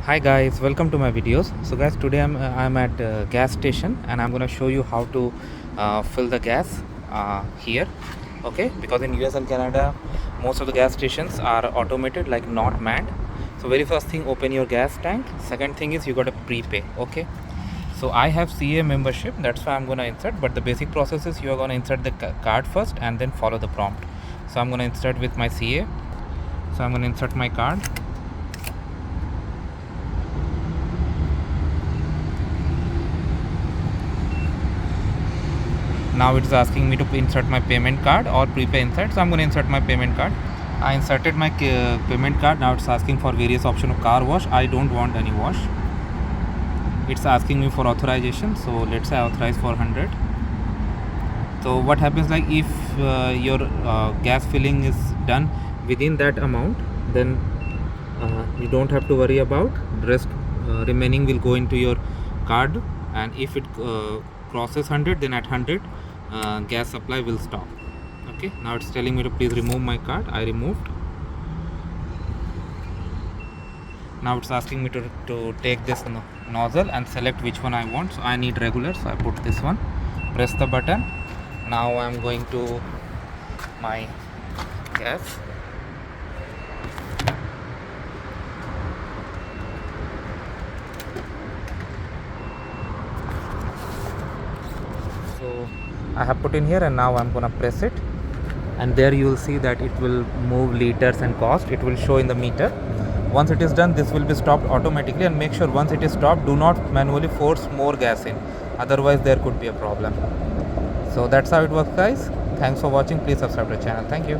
Hi guys, welcome to my videos. So guys, today I'm at a gas station and I'm gonna show you how to fill the gas here. Okay, because in US and Canada most of the gas stations are automated, like not manned. So very first thing, open your gas tank. Second thing is you got to prepay. Okay, so I have CA membership, that's why I'm gonna insert, but the basic process is you are gonna insert the card first and then follow the prompt. So I'm gonna insert with my CA. So I'm gonna insert my card. Now it's asking me to insert my payment card or prepay insert, so I'm going to insert my payment card. I inserted my payment card. Now it's asking for various option of car wash. I don't want any wash. It's asking me for authorization, so let's say I authorize for 100. So what happens, like if your gas filling is done within that amount, then you don't have to worry about the rest. Remaining will go into your card, and if it crosses 100, then at 100 gas supply will stop. Okay, now it's telling me to please remove my card. I removed. Now it's asking me to take this nozzle and select which one I want. So I need regular, so I put this one. Press the button. Now I'm going to my gas. So I have put in here, and now I'm gonna press it, and there you will see that it will move liters and cost. It will show in the meter. Once it is done, this will be stopped automatically, and make sure once it is stopped, do not manually force more gas in, otherwise there could be a problem. So that's how it works, guys. Thanks for watching. Please subscribe to the channel. Thank you.